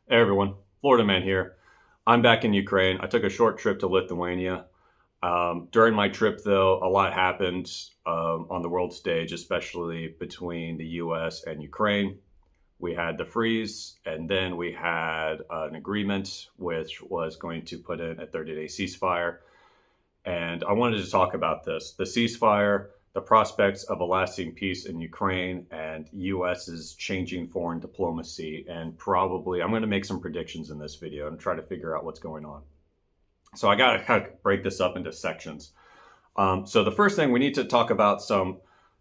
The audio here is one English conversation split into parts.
Hey everyone, Florida Man here. I'm back in Ukraine. I took a short trip to Lithuania. During my trip, though, a lot happened on the world stage, especially between the US and Ukraine. We had the freeze, and then we had an agreement which was going to put in a 30-day ceasefire. And I wanted to talk about this the ceasefire, the prospects of a lasting peace in Ukraine, and US's changing foreign diplomacy. And probably I'm going to make some predictions in this video and try to figure out what's going on. So I got to kind of break this up into sections. So the first thing we need to talk about some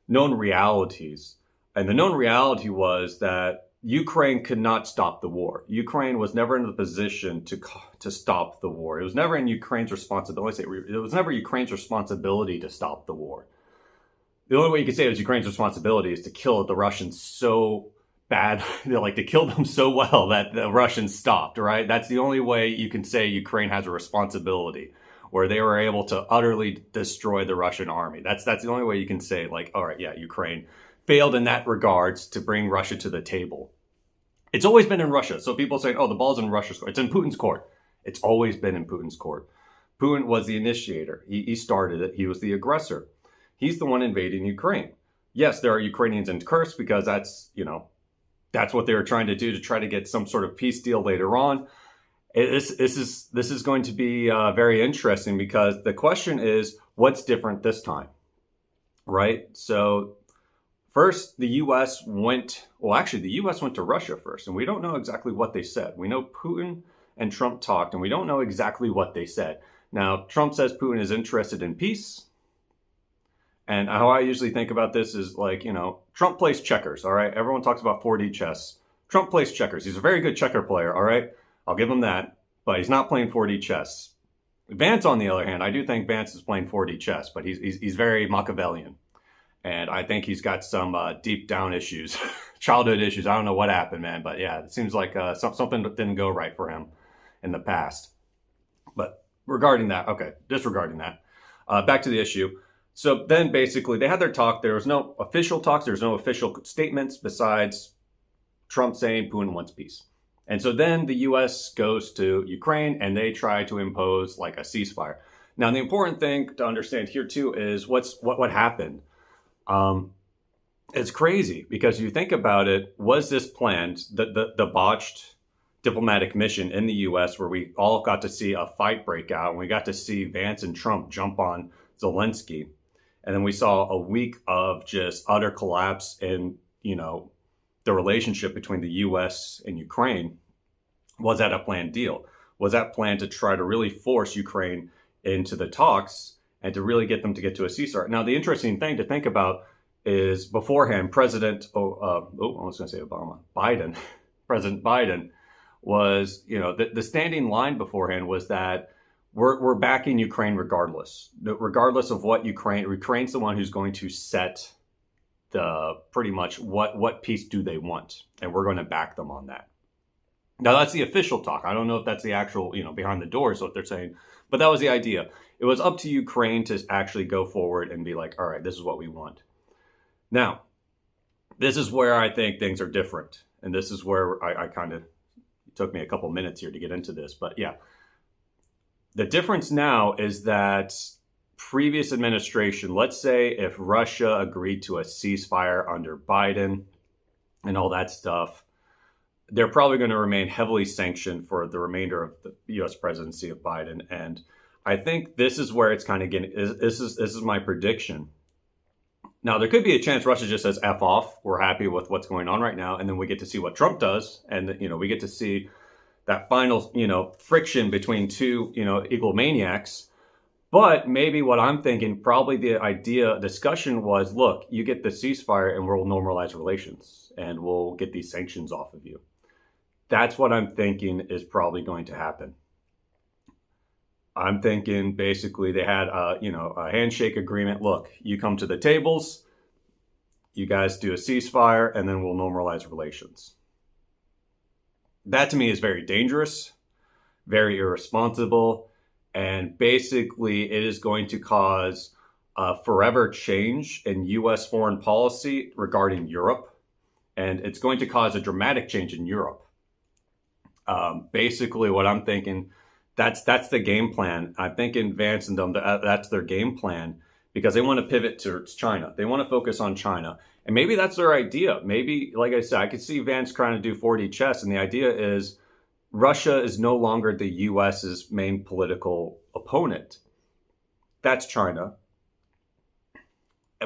known realities. And the known reality was that Ukraine could not stop the war. Ukraine was never in the position to stop the war. It was never in Ukraine's responsibility. It was never Ukraine's responsibility to stop the war. The only way you could say it was Ukraine's responsibility is to kill the Russians so bad, like to kill them so well that the Russians stopped, right? That's the only way you can say Ukraine has a responsibility, where they were able to utterly destroy the Russian army. That's the only way you can say, like, all right, yeah, Ukraine failed in that regards to bring Russia to the table. It's always been in Russia. So people say, oh, the ball's in Russia's court. It's in Putin's court. It's always been in Putin's court. Putin was the initiator. He started it. He was the aggressor. He's the one invading Ukraine. Yes, there are Ukrainians in curse because that's what they were trying to do to try to get some sort of peace deal later on. This is going to be very interesting because the question is, what's different this time, right? So first, the U.S. the U.S. went to Russia first, and we don't know exactly what they said. We know Putin and Trump talked, and we don't know exactly what they said. Now, Trump says Putin is interested in peace. And how I usually think about this is like, Trump plays checkers, all right? Everyone talks about 4D chess. Trump plays checkers. He's a very good checker player, all right? I'll give him that, but he's not playing 4D chess. Vance, on the other hand, I do think Vance is playing 4D chess, but he's very Machiavellian. And I think he's got some deep down issues, childhood issues. I don't know what happened, man, but yeah, it seems like something didn't go right for him in the past. But disregarding that, back to the issue. So then basically they had their talk. There was no official talks. There was no official statements besides Trump saying Putin wants peace. And so then the U.S. goes to Ukraine and they try to impose like a ceasefire. Now, the important thing to understand here too is what happened. It's crazy because you think about it, was this planned, the botched diplomatic mission in the U.S. where we all got to see a fight break out and we got to see Vance and Trump jump on Zelensky. And then we saw a week of just utter collapse in, the relationship between the U.S. and Ukraine. Was that a planned deal? Was that planned to try to really force Ukraine into the talks and to really get them to get to a ceasefire? Now, the interesting thing to think about is beforehand, President Biden, President Biden was, the standing line beforehand was that we're backing Ukraine regardless of what Ukraine's the one who's going to set the pretty much what peace do they want, and we're going to back them on that. Now that's the official talk. I don't know if that's the actual, behind the doors what they're saying, but that was the idea. It was up to Ukraine to actually go forward and be like, all right, this is what we want. Now, this is where I think things are different, and this is where I kind of took me a couple minutes here to get into this, but yeah. The difference now is that previous administration, let's say if Russia agreed to a ceasefire under Biden and all that stuff, they're probably going to remain heavily sanctioned for the remainder of the U.S. presidency of Biden. And I think this is where it's kind of getting, this is my prediction. Now, there could be a chance Russia just says F off. We're happy with what's going on right now. And then we get to see what Trump does. And, we get to see that final, friction between two, egomaniacs. But maybe what I'm thinking, probably the discussion was, look, you get the ceasefire and we'll normalize relations and we'll get these sanctions off of you. That's what I'm thinking is probably going to happen. I'm thinking basically they had a handshake agreement. Look, you come to the tables, you guys do a ceasefire, and then we'll normalize relations. That to me is very dangerous, very irresponsible, and basically it is going to cause a forever change in U.S. foreign policy regarding Europe, and it's going to cause a dramatic change in Europe. Basically, what I'm thinking, that's the game plan. I'm thinking Vance and them, that's their game plan because they want to pivot towards China. They want to focus on China. And maybe that's their idea. Maybe, like I said, I could see Vance trying to do 4D chess. And the idea is Russia is no longer the US's main political opponent. That's China.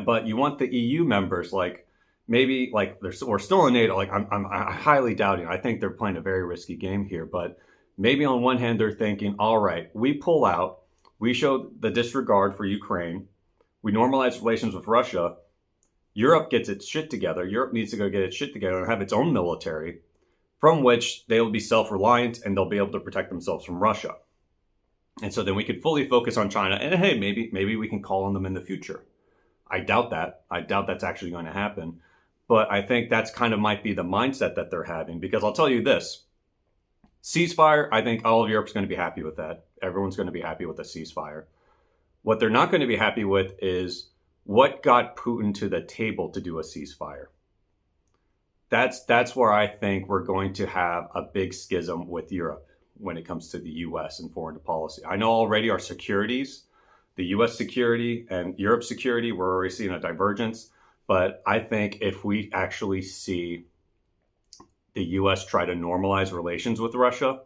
But you want the EU members, like maybe like we're still in NATO. Like I'm highly doubting. I think they're playing a very risky game here. But maybe on one hand they're thinking, all right, we pull out, we show the disregard for Ukraine, we normalize relations with Russia. Europe gets its shit together. Europe needs to go get its shit together and have its own military, from which they will be self-reliant and they'll be able to protect themselves from Russia. And so then we could fully focus on China. And hey, maybe we can call on them in the future. I doubt that. I doubt that's actually going to happen. But I think that's kind of might be the mindset that they're having. Because I'll tell you this, ceasefire, I think all of Europe's going to be happy with that. Everyone's going to be happy with a ceasefire. What they're not going to be happy with is what got Putin to the table to do a ceasefire. That's where I think we're going to have a big schism with Europe when it comes to the U.S. and foreign policy. I know already our securities, the U.S. security and Europe's security, we're already seeing a divergence. But I think if we actually see the U.S. try to normalize relations with Russia,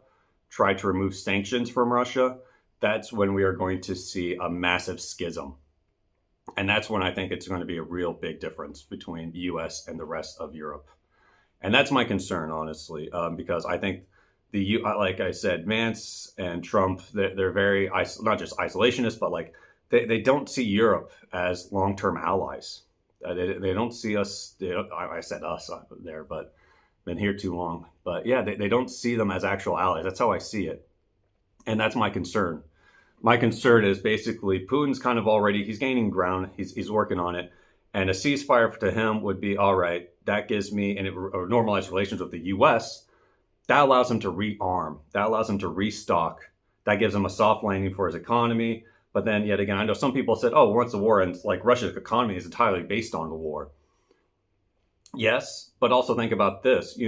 try to remove sanctions from Russia, that's when we are going to see a massive schism. And that's when I think it's going to be a real big difference between the U.S. and the rest of Europe. And that's my concern, honestly, because I think like I said, Vance and Trump, they're very, not just isolationist, but like they don't see Europe as long-term allies. They don't see us, I said us there, but been here too long. But yeah, they don't see them as actual allies. That's how I see it. And that's my concern. My concern is basically Putin's kind of already, he's gaining ground. He's working on it. And a ceasefire to him would be, all right, that gives me, and normalized relations with the U.S., that allows him to rearm. That allows him to restock. That gives him a soft landing for his economy. But then yet again, I know some people said, oh, once the war ends, like Russia's economy is entirely based on the war. Yes, but also think about this,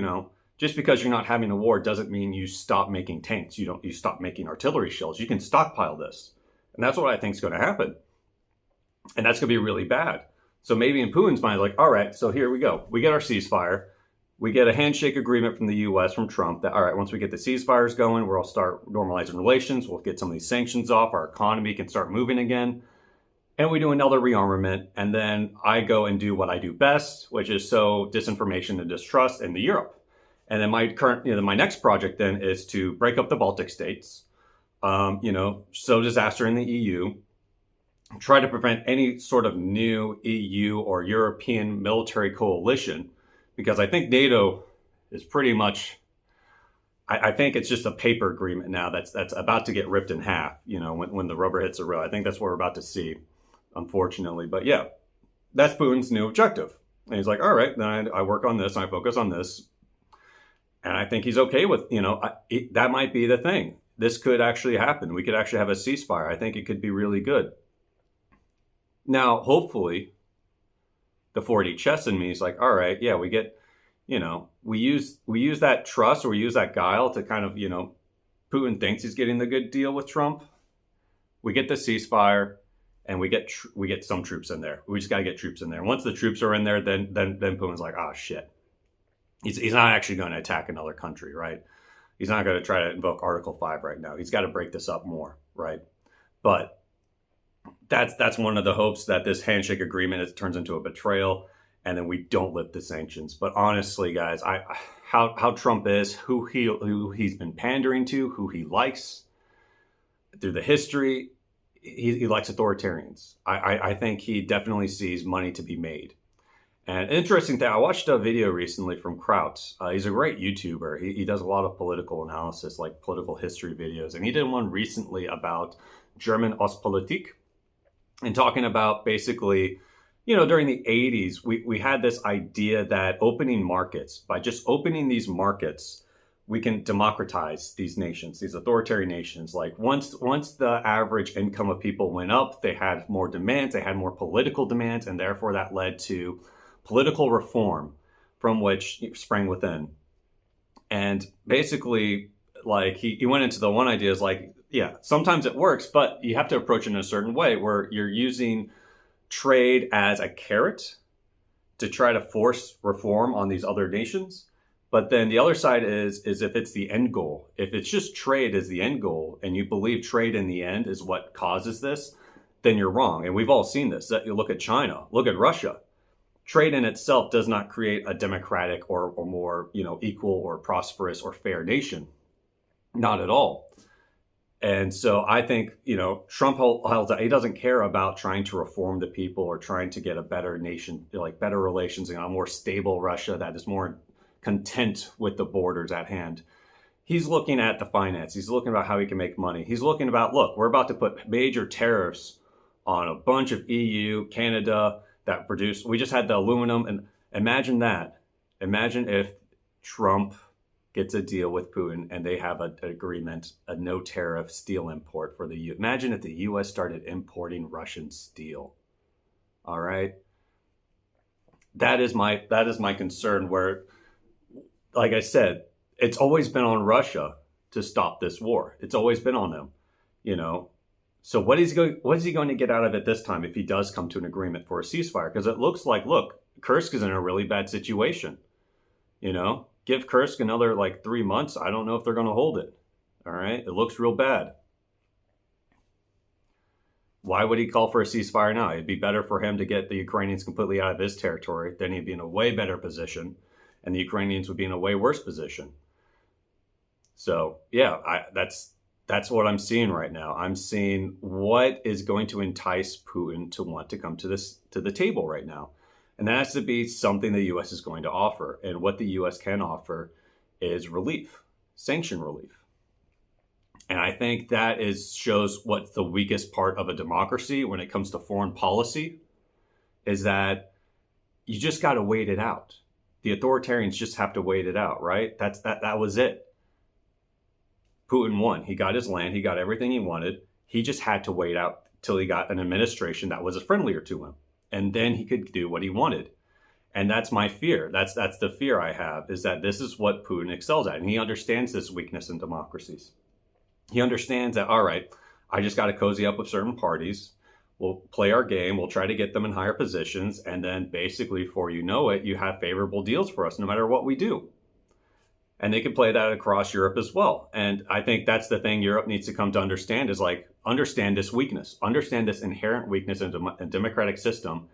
just because you're not having a war doesn't mean you stop making tanks. You stop making artillery shells. You can stockpile this. And that's what I think is going to happen. And that's going to be really bad. So maybe in Putin's mind, like, all right, so here we go. We get our ceasefire. We get a handshake agreement from the U.S., from Trump, that, all right, once we get the ceasefires going, we'll start normalizing relations. We'll get some of these sanctions off. Our economy can start moving again. And we do another rearmament. And then I go and do what I do best, which is sow disinformation and distrust into Europe. And then my next project then is to break up the Baltic states, sow disaster in the EU, try to prevent any sort of new EU or European military coalition. Because I think NATO is pretty much, I think it's just a paper agreement now that's about to get ripped in half, when the rubber hits the road. I think that's what we're about to see, unfortunately. But yeah, that's Putin's new objective. And he's like, all right, then I work on this and I focus on this. And I think he's okay with, that might be the thing. This could actually happen. We could actually have a ceasefire. I think it could be really good. Now, hopefully, the 4D chess in me is like, all right, yeah, we get, we use that trust or we use that guile to kind of, Putin thinks he's getting the good deal with Trump. We get the ceasefire and we get some troops in there. We just got to get troops in there. Once the troops are in there, then Putin's like, oh shit. He's not actually going to attack another country, right? He's not going to try to invoke Article 5 right now. He's got to break this up more, right? But that's one of the hopes, that this handshake agreement turns into a betrayal and then we don't lift the sanctions. But honestly, guys, how Trump is, who he's been pandering to, who he likes through the history, he likes authoritarians. I think he definitely sees money to be made. And interesting thing, I watched a video recently from Kraut. He's a great YouTuber. He does a lot of political analysis, like political history videos. And he did one recently about German Ostpolitik, and talking about basically, during the 80s, we had this idea that opening markets, by just opening these markets, we can democratize these nations, these authoritarian nations. Like once the average income of people went up, they had more demands, they had more political demands, and therefore that led to political reform from which sprang within. And basically, like he went into the one idea is like, yeah, sometimes it works, but you have to approach it in a certain way where you're using trade as a carrot to try to force reform on these other nations. But then the other side is if it's the end goal, if it's just trade as the end goal and you believe trade in the end is what causes this, then you're wrong. And we've all seen this. You look at China, look at Russia. Trade in itself does not create a democratic or more, equal or prosperous or fair nation. Not at all. And so I think, Trump he doesn't care about trying to reform the people or trying to get a better nation, like better relations, a more stable Russia that is more content with the borders at hand. He's looking at the finance. He's looking about how he can make money. He's looking about, look, we're about to put major tariffs on a bunch of EU, Canada that produce. We just had the aluminum. And imagine that. Imagine if Trump gets a deal with Putin and they have an agreement, a no tariff steel import for the U. Imagine if the U.S. started importing Russian steel. All right. That is my concern where, like I said, it's always been on Russia to stop this war. It's always been on them, So what is he going to get out of it this time if he does come to an agreement for a ceasefire? Because it looks like, look, Kursk is in a really bad situation. Give Kursk another 3 months. I don't know if they're going to hold it. All right. It looks real bad. Why would he call for a ceasefire now? It'd be better for him to get the Ukrainians completely out of his territory. Then he'd be in a way better position. And the Ukrainians would be in a way worse position. So, yeah, that's what I'm seeing right now. I'm seeing what is going to entice Putin to want to come to the table right now. And that has to be something the U.S. is going to offer. And what the U.S. can offer is relief, sanction relief. And I think that shows what's the weakest part of a democracy when it comes to foreign policy, is that you just got to wait it out. The authoritarians just have to wait it out, right? That was it. Putin won. He got his land. He got everything he wanted. He just had to wait out till he got an administration that was friendlier to him. And then he could do what he wanted. And that's my fear. That's the fear I have, is that this is what Putin excels at. And he understands this weakness in democracies. He understands that, all right, I just got to cozy up with certain parties. We'll play our game. We'll try to get them in higher positions. And then basically, before you know it, you have favorable deals for us no matter what we do. And they can play that across Europe as well. And I think that's the thing Europe needs to come to understand is understand this weakness, understand this inherent weakness in a democratic system,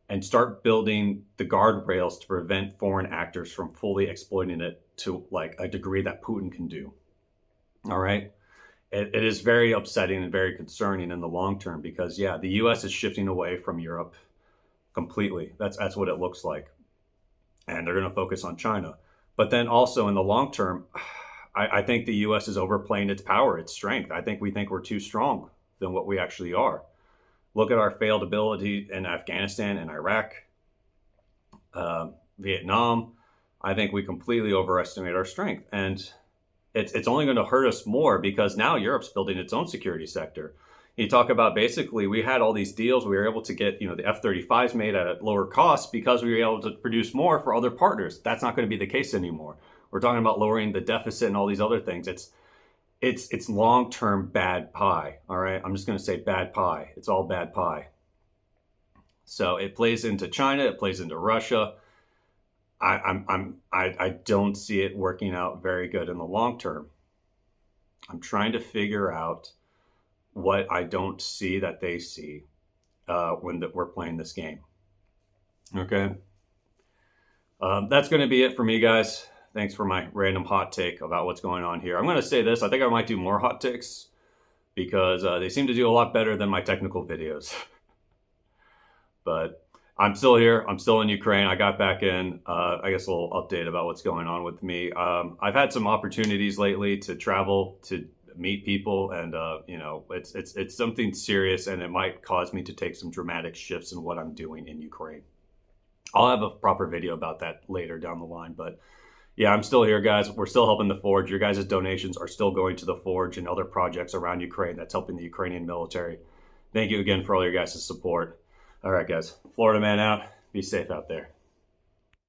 and start building the guardrails to prevent foreign actors from fully exploiting it to a degree that Putin can do. All right. It is very upsetting and very concerning in the long term because, yeah, the U.S. is shifting away from Europe completely. That's what it looks like. And they're going to focus on China. But then also in the long term, I think the U.S. is overplaying its power, its strength. I think we're too strong than what we actually are. Look at our failed ability in Afghanistan and Iraq, Vietnam. I think we completely overestimate our strength. And it's only going to hurt us more because now Europe's building its own security sector. You talk about basically we had all these deals. We were able to get the F-35s made at a lower cost because we were able to produce more for other partners. That's not going to be the case anymore. We're talking about lowering the deficit and all these other things. It's long-term bad pie. All right, I'm just going to say bad pie. It's all bad pie. So it plays into China. It plays into Russia. I don't see it working out very good in the long term. I'm trying to figure out what I don't see that they see when we're playing this game. Okay. That's going to be it for me, guys. Thanks for my random hot take about what's going on here. I'm going to say this. I think I might do more hot takes because they seem to do a lot better than my technical videos. But I'm still here. I'm still in Ukraine. I got back in. I guess a little update about what's going on with me. I've had some opportunities lately to travel, to meet people, and it's something serious, and it might cause me to take some dramatic shifts in what I'm doing in Ukraine. I'll have a proper video about that later down the line, but yeah, I'm still here, guys. We're still helping the Forge. Your guys' donations are still going to the Forge and other projects around Ukraine that's helping the Ukrainian military. Thank you again for all your guys' support. All right, guys. Florida man out. Be safe out there.